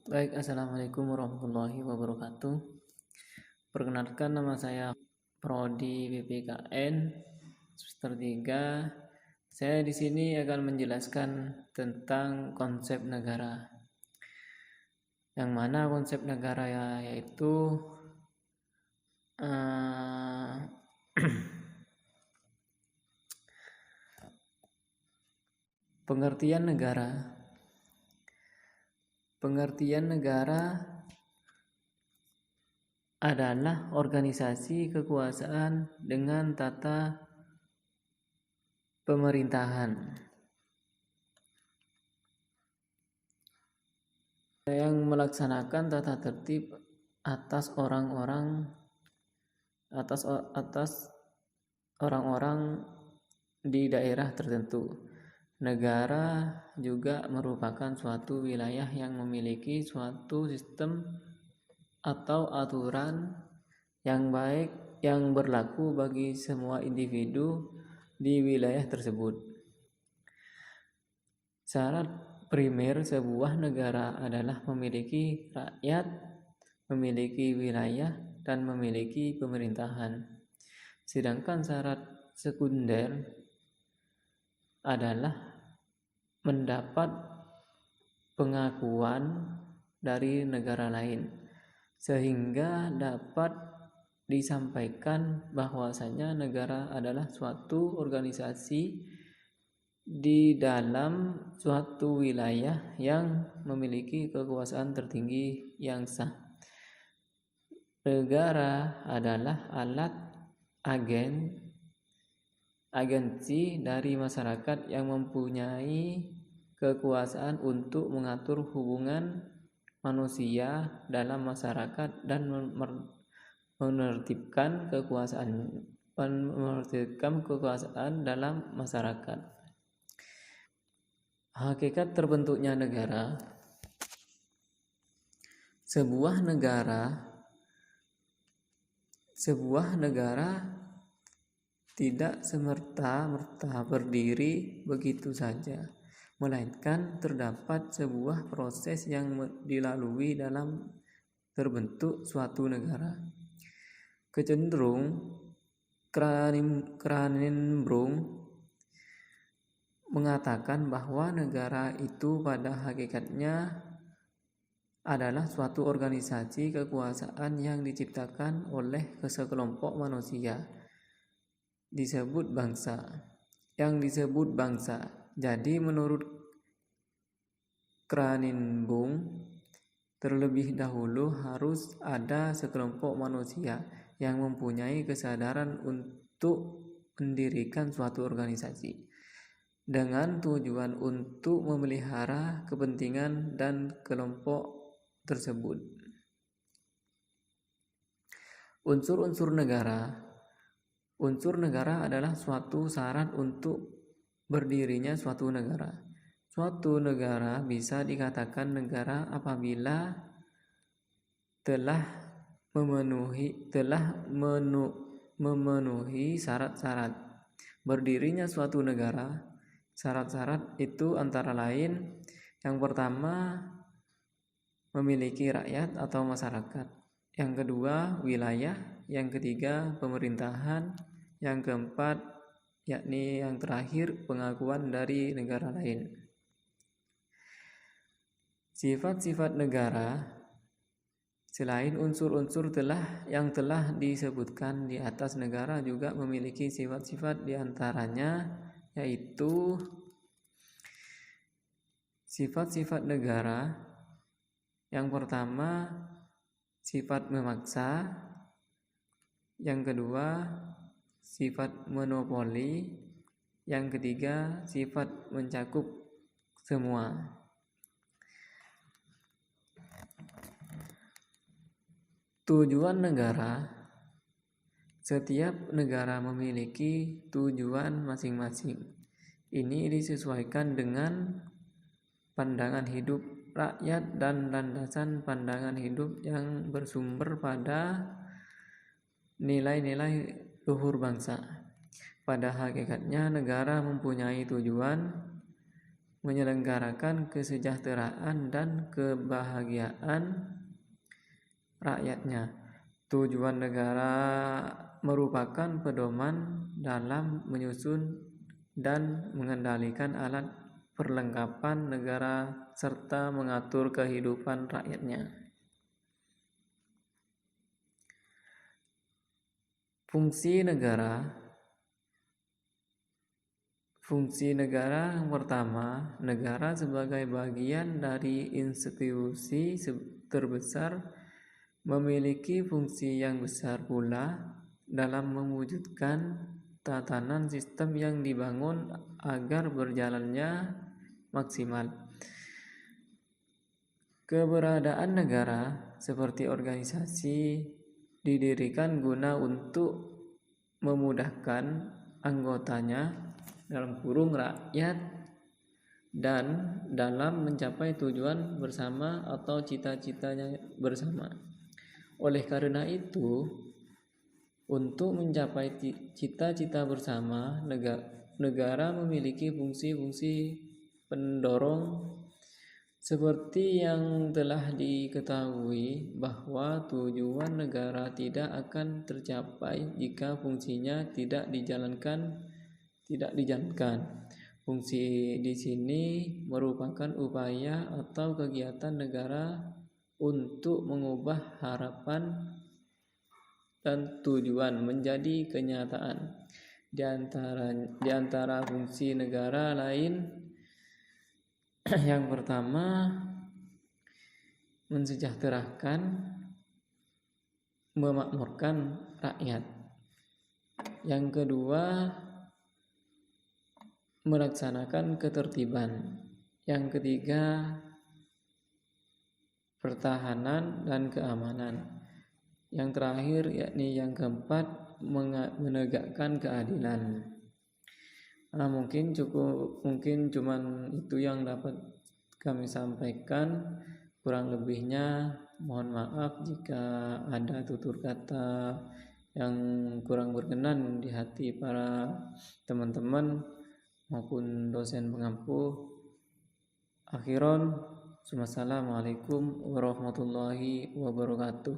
Baik, Assalamualaikum warahmatullahi wabarakatuh. Perkenalkan, nama saya Prodi BPKN semester 3. Saya di sini akan menjelaskan tentang konsep negara. Yang mana konsep negara yaitu pengertian negara. Pengertian negara adalah organisasi kekuasaan dengan tata pemerintahan yang melaksanakan tata tertib atas orang-orang di daerah tertentu. Negara juga merupakan suatu wilayah yang memiliki suatu sistem atau aturan yang baik yang berlaku bagi semua individu di wilayah tersebut. Syarat primer sebuah negara adalah memiliki rakyat, memiliki wilayah, dan memiliki pemerintahan. Sedangkan syarat sekunder adalah mendapat pengakuan dari negara lain, sehingga dapat disampaikan bahwasanya negara adalah suatu organisasi di dalam suatu wilayah yang memiliki kekuasaan tertinggi yang sah. Negara adalah alat agensi dari masyarakat yang mempunyai kekuasaan untuk mengatur hubungan manusia dalam masyarakat dan menertibkan kekuasaan dalam masyarakat. Hakikat terbentuknya negara. Sebuah negara tidak semerta-merta berdiri begitu saja, melainkan terdapat sebuah proses yang dilalui dalam terbentuk suatu negara. Cranenburg mengatakan bahwa negara itu pada hakikatnya adalah suatu organisasi kekuasaan yang diciptakan oleh sekelompok manusia disebut bangsa. Jadi menurut Cranenburg, terlebih dahulu harus ada sekelompok manusia yang mempunyai kesadaran untuk mendirikan suatu organisasi dengan tujuan untuk memelihara kepentingan dan kelompok tersebut. Unsur negara adalah suatu syarat untuk berdirinya suatu negara. Suatu negara bisa dikatakan negara apabila telah memenuhi syarat-syarat berdirinya suatu negara. Syarat-syarat itu antara lain, yang pertama memiliki rakyat atau masyarakat, yang kedua wilayah, yang ketiga pemerintahan, yang keempat yakni yang terakhir pengakuan dari negara lain. Sifat-sifat negara selain unsur-unsur yang telah disebutkan di atas, negara juga memiliki sifat-sifat diantaranya yaitu sifat-sifat negara. Yang pertama sifat memaksa, yang kedua sifat monopoli, yang ketiga sifat mencakup semua. Tujuan negara. Setiap negara memiliki tujuan masing-masing. Ini disesuaikan dengan pandangan hidup rakyat dan landasan pandangan hidup yang bersumber pada nilai-nilai luhur bangsa. Pada hakikatnya negara mempunyai tujuan menyelenggarakan kesejahteraan dan kebahagiaan rakyatnya. Tujuan negara merupakan pedoman dalam menyusun dan mengendalikan alat perlengkapan negara serta mengatur kehidupan rakyatnya. Fungsi negara. Fungsi negara yang pertama, negara sebagai bagian dari institusi terbesar memiliki fungsi yang besar pula dalam mewujudkan tatanan sistem yang dibangun agar berjalannya maksimal. Keberadaan negara seperti organisasi didirikan guna untuk memudahkan anggotanya dalam kurung rakyat dan dalam mencapai tujuan bersama atau cita-citanya bersama. Oleh karena itu, untuk mencapai cita-cita bersama, negara memiliki fungsi-fungsi pendorong seperti yang telah diketahui bahwa tujuan negara tidak akan tercapai jika fungsinya tidak dijalankan. Fungsi di sini merupakan upaya atau kegiatan negara untuk mengubah harapan dan tujuan menjadi kenyataan. Di antara fungsi negara lain, yang pertama, mensejahterakan, memakmurkan rakyat. Yang kedua, melaksanakan ketertiban. Yang ketiga, pertahanan dan keamanan. Yang terakhir yakni yang keempat, menegakkan keadilan. Mungkin cuman itu yang dapat kami sampaikan. Kurang lebihnya mohon maaf jika ada tutur kata yang kurang berkenan di hati para teman-teman maupun dosen pengampu. Akhiron, wassalamualaikum warahmatullahi wabarakatuh.